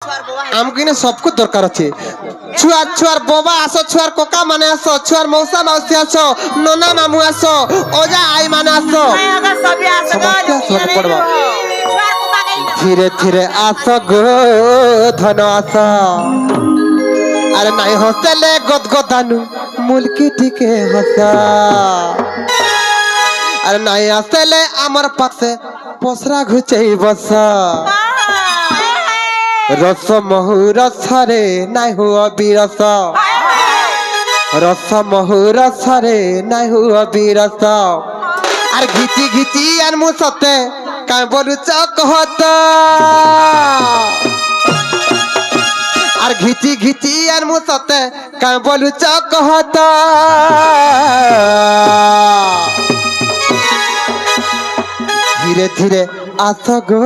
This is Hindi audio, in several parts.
आमको इने सब कुछ दरकार अच्छे छुआ छुआर बाबा आसो छुआर कोका माने आसो छुआर मौसा मौसी आसो नोना मामू आसो ओजा आई माने आसो सब पड़वा धीरे धीरे आसो गो धन आसो अरे नाई हसले गद गदानु मुल्की टिके हसा अरे नाई आसले आमर पासे पसरा घुचई बसा रस महु रसरे नाई हुआ बीरस रस महु रसरे नाई हुआ बीरस अरे घिची घिची अन मुसते काय बोलू चक होता अरे घिची घिची अन मुसते काय बोलू चक होता धीरे धीरे आस गो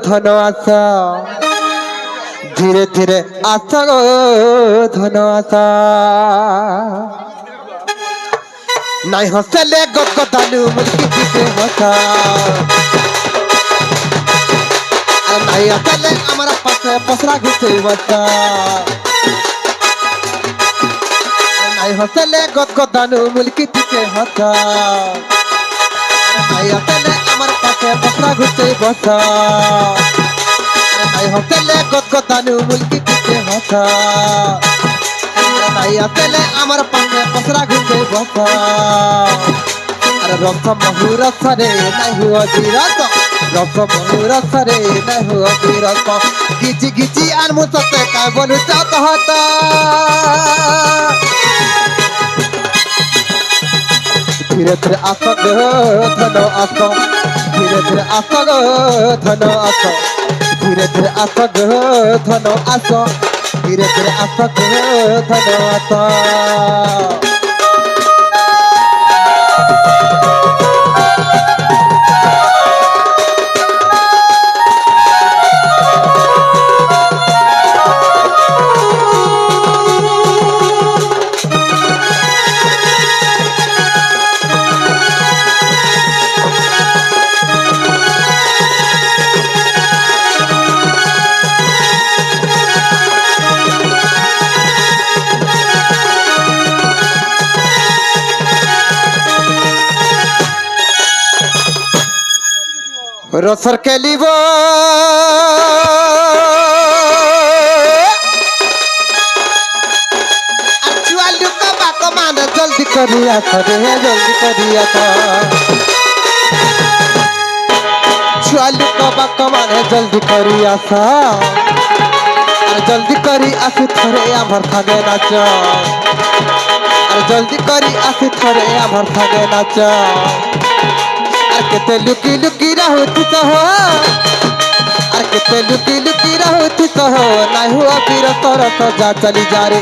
धन आस धीरे धीरे आस गो धन आस नहीं हसले गदगदानु मुल्की टिके हसा नहीं हसले हमारा पासे पसरा घुसे बसा नहीं हसले गदगदानु मुल्की टिके हसा नहीं हसले हमारा पासे पसरा घुसे बसा नहीं हसले गदगदानु मुल्की टिके हसा नहीं हसले हमारा पासे पसरा घुसे बसा अरे रस महूर सरे नहीं हुआ बीरस रस महूर सरे नहीं हुआ बीरस गिची गिची अनमु सते काय बोलू चक होता धीरे धीरे आस गो धन आस धीरे धीरे आस गो धन आस धीरे धीरे आस गो धन आस धीरे धीरे आस गो धन आस रसर के लिबो चुआ लुका बाको माने जल्दी करिया रे जल्दी करिया चुआ लुका बाको माने जल्दी करिया अरे जल्दी करी आसी थरे आमर थागे नाच अरे जल्दी करी आसी थरे आमर थागे नाच केते लुकी लुकी रहती तो हो अरे केते लुकी लुकी रहती तो हो नहीं हुआ पीर तरस जा चली जा रे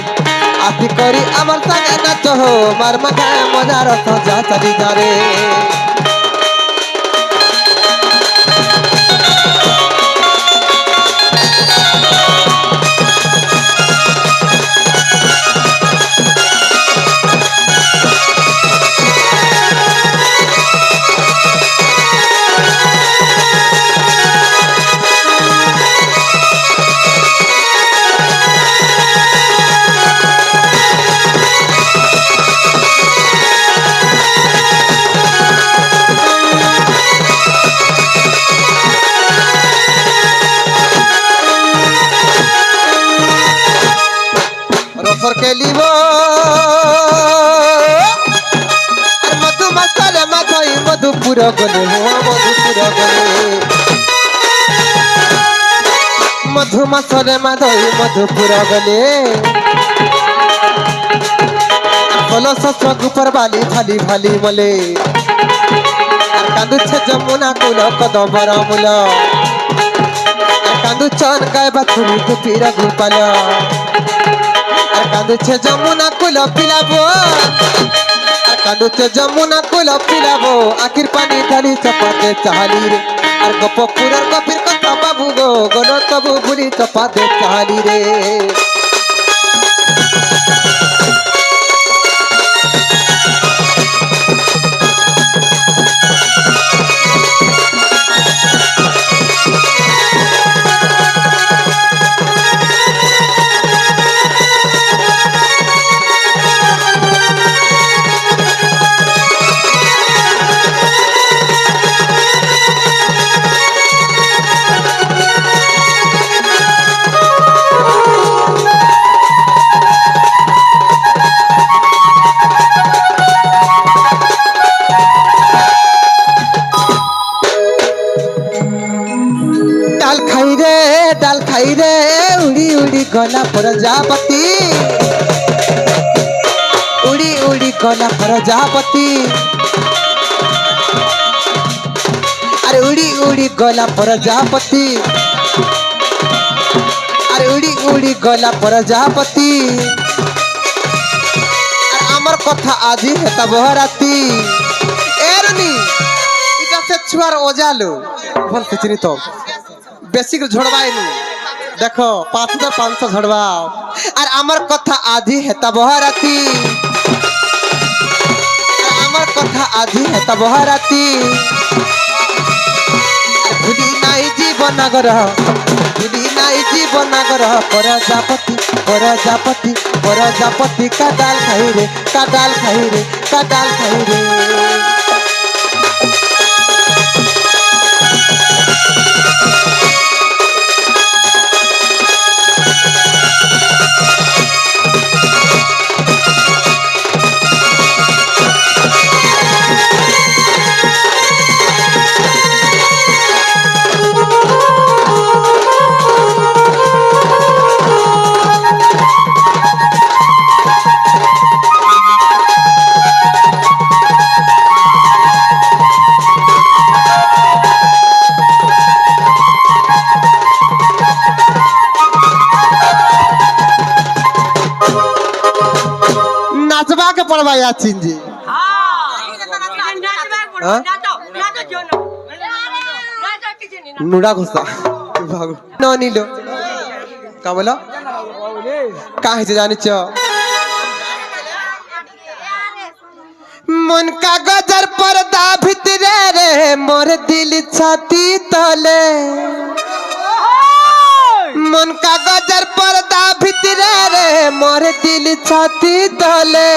आती करी अमर संगे नाच हो मार मजा मजा रस जा चली जा रे के लिबो मधु मसाले मधुई मधुपुर गले हुआ मधुपुर गले मधु मसाले मधुई मधुपुर गले बोलो ससुर ऊपर वाली भाली भाली मले कांदू छे जमुना कुल कदबर मुल कांदू चन गाय बाथुरी कुपीरा गोपाल कांदुचे जमुना कुल पिलाबो कांदुचे जमुना कुल पिलाबो आखिर पानी ढाली चपाते चाली रे और गप पुरर गपिर कथा बाबू गो गनो तबु बुली चपाते चाली रे रे उड़ी उड़ी गला प्रजापति उड़ी उड़ी गला प्रजापति अरे उड़ी उड़ी गला प्रजापति अरे उड़ी उड़ी गला प्रजापति आमर कथा आज हेता बहराती एरनी इटा से छुआर ओजालो भल से चिनी तो बेसिक झड़वाइनु देखो 5500 झड़वाओ और आमर कथा आज हेता बहराती आमर कथा आज हेता बहराती भूली नाई जीवन ग्रह भूली नाई जीवन ग्रह प्रजापति प्रजापति प्रजापति का डाल खाई रे का डाल खाई रे का डाल खाई रे नाचबा के पड़वा याचिन जी नुड़ा घुसा भागो न नीलो का बोलो काहे से जानि छ मन का गजर पर्दा भितरे रे मोर दिल छाती तले मन का गजर पर्दा भितरे रे मोर दिल छाती तले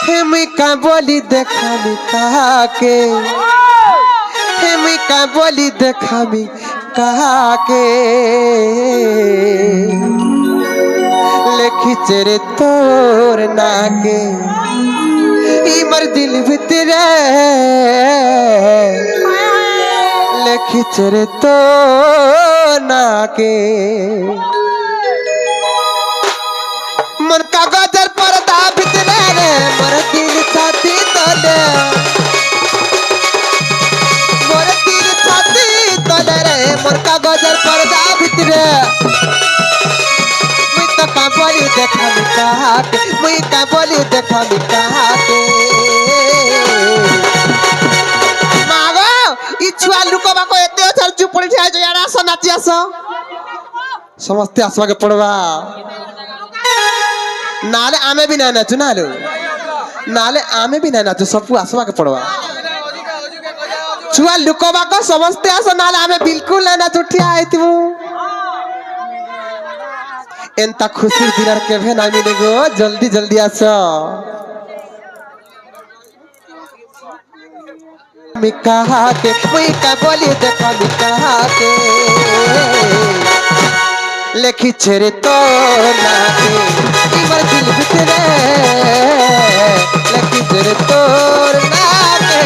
हेमी का बोली देखा मी कहा के हेमी का बोली देखा मी कहा के लेखी चेरे तोर नाके इमर दिल भितरे लेखी चेरे तो नाके मन का गजर पर्दा भितरे रे मोर दिल छाती तले मोर दिल छाती तले रे मोर का गजर पर्दा भितरे मुई तो का बोली देखा मी कहा के मुई का बोली देखा मी कहा के छुआ लुकबा को एते चल चुप पड़ी जाय यारा स नाची आस समस्ते आसवा के पड़वा नाले आमे भी ना नाचू नालो नाले आमे भी ना नाचू सब आसवा के पड़वा छुआ लुकबा को समस्ते आस नाले आमे बिल्कुल ना नाचू ठिया आइतबू एंता खुशी दिनर के भे ना मिले गो जल्दी जल्दी आस मी कहा के मुई का बोली देखा मी कहा के लेखी छेरे तो नाके इमर दिल भितरे लेखी छेरे तोर नाके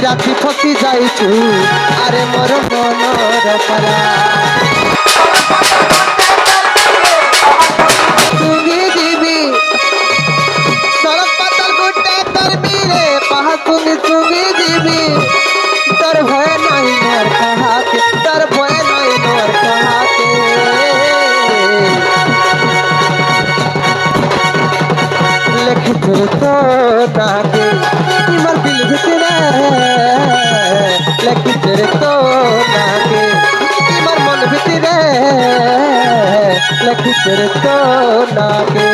राती फसी जाइछु अरे मोर मनर परा तुंगी जीवी তুমি তুমি দিবি তোর ভয় নাই মোর কাহাকে তোর ভয় নাই মোর কাহাকে লেখিছে তো নাকে ইমার দিল ভিতরে লেখিছে তো নাকে ইমার মন ভিতরে লেখিছে তো নাকে